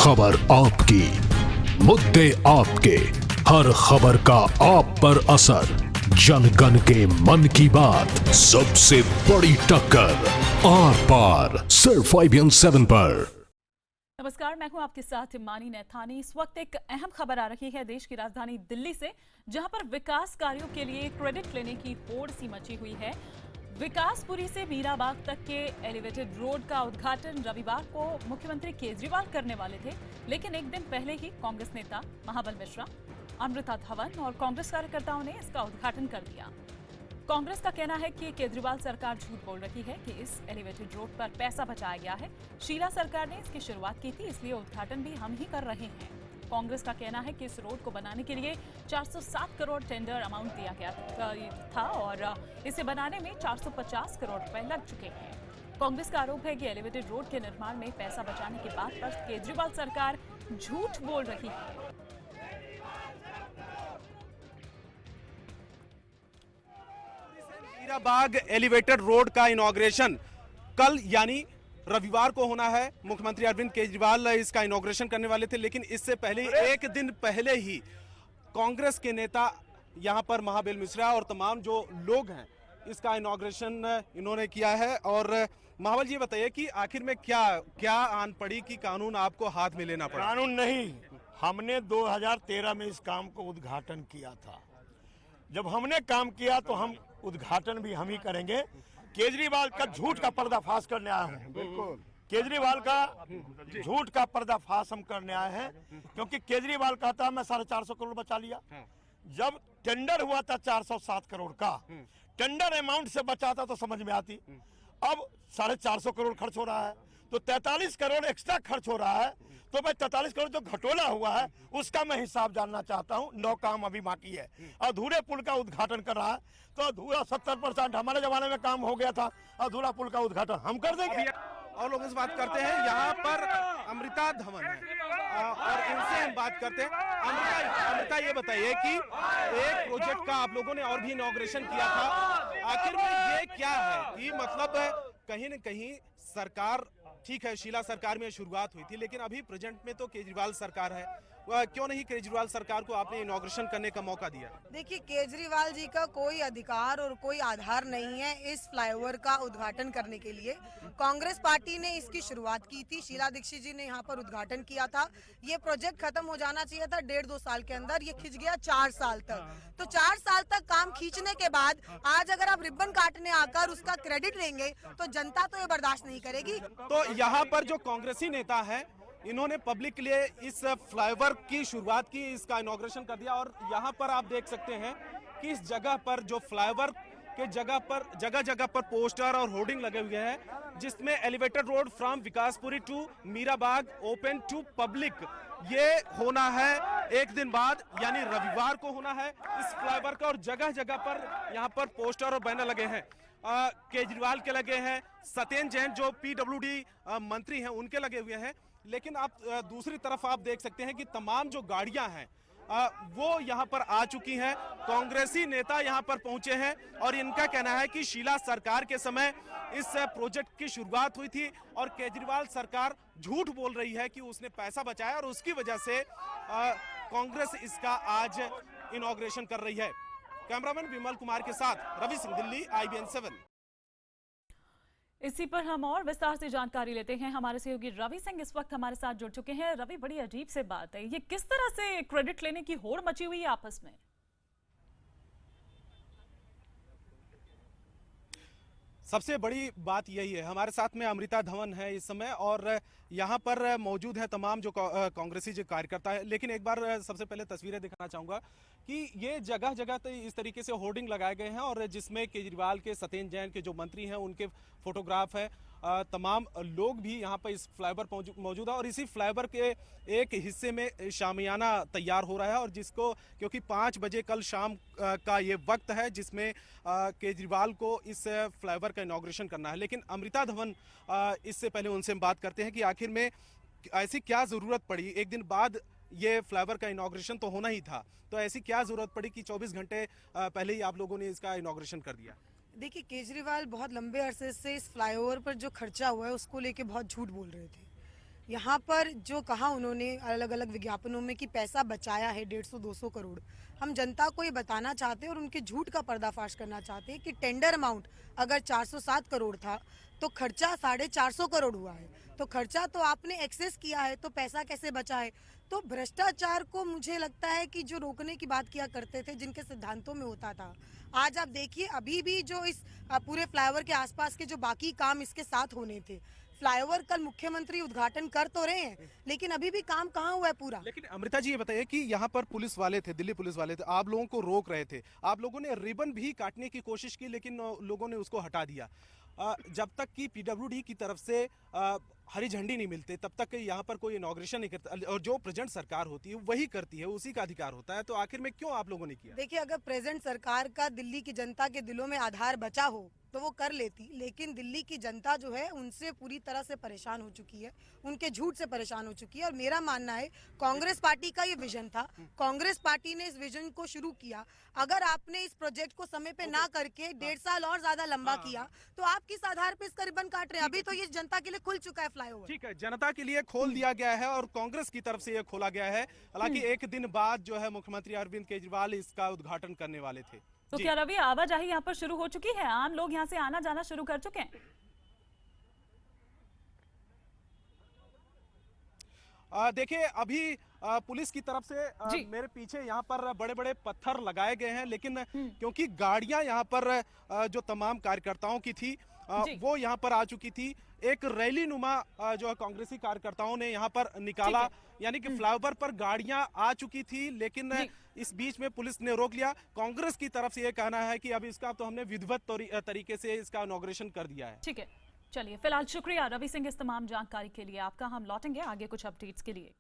खबर आपकी, मुद्दे आपके, हर खबर का आप पर असर, जन गण के मन की बात, सबसे बड़ी टक्कर, आर पार सिर्फ IBN7 पर। नमस्कार, मैं हूं आपके साथ इमानी नैथानी। इस वक्त एक अहम खबर आ रही है देश की राजधानी दिल्ली से, जहां पर विकास कार्यों के लिए क्रेडिट लेने की होड़ सी मची हुई है। विकासपुरी से मीराबाग तक के एलिवेटेड रोड का उद्घाटन रविवार को मुख्यमंत्री केजरीवाल करने वाले थे, लेकिन एक दिन पहले ही कांग्रेस नेता महाबल मिश्रा, अमृता धवन और कांग्रेस कार्यकर्ताओं ने इसका उद्घाटन कर दिया। कांग्रेस का कहना है कि केजरीवाल सरकार झूठ बोल रही है कि इस एलिवेटेड रोड पर पैसा बचाया गया है। शीला सरकार ने इसकी शुरुआत की थी, इसलिए उद्घाटन भी हम ही कर रहे हैं। कांग्रेस का कहना है कि इस रोड को बनाने के लिए 407 करोड़ टेंडर अमाउंट दिया गया था और इसे बनाने में 450 करोड़ रुपए लग चुके हैं। कांग्रेस का आरोप है कि एलिवेटेड रोड के निर्माण में पैसा बचाने की बात पर केजरीवाल सरकार झूठ बोल रही है। मीराबाग एलिवेटेड रोड का इनॉग्रेशन कल यानी रविवार को होना है। मुख्यमंत्री अरविंद केजरीवाल इसका इनॉग्रेशन करने वाले थे, लेकिन इससे पहले एक दिन पहले ही कांग्रेस के नेता यहां पर महाबल मिश्रा और तमाम जो लोग हैं इसका इनॉग्रेशन इन्होंने किया है। और महाबल जी बताइए कि आखिर में क्या आन पड़ी कि कानून आपको हाथ में लेना पड़ा? कानून नहीं, हमने 2013 में इस काम को उद्घाटन किया था। जब हमने काम किया तो हम उद्घाटन भी हम ही करेंगे। केजरीवाल का झूठ का पर्दाफाश करने आए हैं। बिल्कुल, केजरीवाल का झूठ का पर्दाफाश हम करने आए हैं, क्योंकि केजरीवाल कहता है मैं 450 करोड़ बचा लिया। जब टेंडर हुआ था 407 करोड़ का, टेंडर अमाउंट से बचा था तो समझ में आती। अब 450 करोड़ खर्च हो रहा है तो 43 करोड़ एक्स्ट्रा खर्च हो रहा है। तो मैं 43 करोड़ जो घटोला हुआ है उसका मैं हिसाब जानना चाहता हूं। 9 काम अभी बाकी है। अधूरे पुल का उद्घाटन कर रहा है तो अधूरा 70% हमारे जमाने में काम हो गया था, अधूरा पुल का उद्घाटन हम कर देंगे। और लोग इस बात करते हैं, यहाँ पर अमृता धवन है और इनसे हम बात करते हैं। अमृता ये बताइए कि एक प्रोजेक्ट का आप लोगों ने और भी इनॉग्रेशन किया था, आखिर में ये क्या है कि मतलब कहीं न कहीं सरकार ठीक है, शीला सरकार में शुरुआत हुई थी, लेकिन अभी प्रेजेंट में तो केजरीवाल सरकार है। क्यों नहीं केजरीवाल सरकार को आपने इनॉग्रेशन करने का मौका दिया? देखिए, केजरीवाल जी का कोई अधिकार और कोई आधार नहीं है इस फ्लाईओवर का उद्घाटन करने के लिए। कांग्रेस पार्टी ने इसकी शुरुआत की थी, शीला दीक्षित जी ने यहाँ पर उद्घाटन किया था। ये प्रोजेक्ट खत्म हो जाना चाहिए था 1.5-2 साल के अंदर, ये खिंच गया 4 साल तक। तो 4 साल तक काम खींचने के बाद आज अगर आप रिबन काटने आकर उसका क्रेडिट लेंगे तो जनता तो ये बर्दाश्त नहीं करेगी। तो यहाँ पर जो कांग्रेसी नेता है इन्होंने पब्लिक के लिए इस फ्लाईओवर की शुरुआत की, इसका इनॉग्रेशन कर दिया। और यहाँ पर आप देख सकते हैं कि इस जगह पर जो फ्लाईओवर के जगह जगह पर पोस्टर और होर्डिंग लगे हुए हैं, जिसमें elevated road from Vikaspuri to Meerabagh open to public, ये होना है एक दिन बाद यानी रविवार को होना है इस फ्लाईओवर का। और जगह जगह पर यहाँ पर पोस्टर और बैनर लगे हैं, केजरीवाल के लगे हैं, सत्येंद्र जैन जो PWD मंत्री हैं उनके लगे हुए हैं। लेकिन आप दूसरी तरफ आप देख सकते हैं कि तमाम जो गाड़ियां हैं वो यहां पर आ चुकी हैं। कांग्रेसी नेता यहां पर पहुंचे हैं और इनका कहना है कि शीला सरकार के समय इस प्रोजेक्ट की शुरुआत हुई थी और केजरीवाल सरकार झूठ बोल रही है कि उसने पैसा बचाया और उसकी वजह से कांग्रेस इसका आज इनॉग्रेशन कर रही है। कैमरामैन विमल कुमार के साथ रवि सिंह, दिल्ली, IBN7। इसी पर हम और विस्तार से जानकारी लेते हैं। हमारे सहयोगी रवि सिंह इस वक्त हमारे साथ जुड़ चुके हैं। रवि, बड़ी अजीब से बात है, ये किस तरह से क्रेडिट लेने की होड़ मची हुई है आपस में? सबसे बड़ी बात यही है, हमारे साथ में अमृता धवन है इस समय और यहाँ पर मौजूद है तमाम जो कांग्रेसी जो कार्यकर्ता है। लेकिन एक बार सबसे पहले तस्वीरें दिखाना चाहूंगा कि ये जगह जगह इस तरीके से होर्डिंग लगाए गए हैं और जिसमें केजरीवाल के, सत्येंद्र जैन के जो मंत्री हैं उनके फोटोग्राफ है। तमाम लोग भी यहाँ पर इस फ्लाईओवर मौजूद है और इसी फ्लाईओवर के एक हिस्से में शामियाना तैयार हो रहा है और जिसको क्योंकि 5 बजे कल शाम का ये वक्त है जिसमें केजरीवाल को इस फ्लाईओवर का इनॉग्रेशन करना है। लेकिन अमृता धवन, इससे पहले उनसे हम बात करते हैं कि आखिर में ऐसी क्या ज़रूरत पड़ी, एक दिन बाद ये फ्लाईओवर का इनॉग्रेशन तो होना ही था, तो ऐसी क्या ज़रूरत पड़ी कि 24 घंटे पहले ही आप लोगों ने इसका इनॉग्रेशन कर दिया? देखिए, केजरीवाल बहुत लंबे अरसे से इस फ्लाईओवर पर जो खर्चा हुआ है उसको लेके बहुत झूठ बोल रहे थे। यहाँ पर जो कहा उन्होंने अलग अलग विज्ञापनों में कि पैसा बचाया है 150-200 करोड़, हम जनता को ये बताना चाहते हैं और उनके झूठ का पर्दाफाश करना चाहते हैं कि टेंडर अमाउंट अगर 407 करोड़ था तो खर्चा 450 करोड़ हुआ है। तो खर्चा तो आपने एक्सेस किया है, तो पैसा कैसे बचा है? तो भ्रष्टाचार को मुझे लगता है कि जो रोकने की बात किया करते थे, जिनके सिद्धांतों में होता था, आज आप देखिए अभी भी जो इस पूरे फ्लाईओवर के आसपास के जो बाकी काम इसके साथ होने थे, फ्लाईओवर कल मुख्यमंत्री उद्घाटन कर तो रहे हैं, लेकिन अभी भी काम कहाँ हुआ है पूरा। लेकिन अमृता जी ये बताइए कि यहाँ पर पुलिस वाले थे, दिल्ली पुलिस वाले थे, आप लोगों को रोक रहे थे, आप लोगों ने रिबन भी काटने की कोशिश की लेकिन लोगों ने उसको हटा दिया। जब तक कि पीडब्ल्यूडी की तरफ से हरी झंडी नहीं मिलते तब तक यहाँ पर कोई इनॉग्रेशन नहीं करता, और जो प्रेजेंट सरकार होती है वही करती है, उसी का अधिकार होता है। तो आखिर में क्यों आप लोगों ने किया? देखिए, अगर प्रेजेंट सरकार का दिल्ली की जनता के दिलों में आधार बचा हो तो वो कर लेती, लेकिन दिल्ली की जनता जो है उनसे पूरी तरह से परेशान हो चुकी है, उनके झूठ से परेशान हो चुकी है। और मेरा मानना है कांग्रेस पार्टी का ये विजन था, कांग्रेस पार्टी ने इस विजन को शुरू किया। अगर आपने इस प्रोजेक्ट को समय पे ना करके 1.5 साल और ज्यादा लंबा किया तो आप किस आधार पे इसका रिबन काट रहे हैं? अभी तो ये जनता के लिए खुल चुका है फ्लाईओवर। ठीक है, जनता के लिए खोल दिया गया है और कांग्रेस की तरफ से ये खोला गया है। हालांकि एक दिन बाद जो है मुख्यमंत्री अरविंद केजरीवाल इसका उद्घाटन करने वाले थे। तो क्या रवि, आवाजाही यहाँ पर शुरू हो चुकी है? आम लोग यहाँ से आना जाना शुरू कर चुके हैं? देखिए अभी पुलिस की तरफ से मेरे पीछे यहाँ पर बड़े बड़े पत्थर लगाए गए हैं, लेकिन क्योंकि गाड़ियां यहाँ पर जो तमाम कार्यकर्ताओं की थी वो यहाँ पर आ चुकी थी। एक रैली नुमा जो है कांग्रेसी कार्यकर्ताओं ने यहाँ पर निकाला, यानी कि फ्लाईओवर पर गाड़ियां आ चुकी थी, लेकिन इस बीच में पुलिस ने रोक लिया। कांग्रेस की तरफ से ये कहना है कि अब इसका तो हमने विधिवत तरीके से इसका इनॉग्रेशन कर दिया है। ठीक है, चलिए फिलहाल शुक्रिया रवि सिंह इस तमाम जानकारी के लिए आपका। हम लौटेंगे आगे कुछ अपडेट्स के लिए।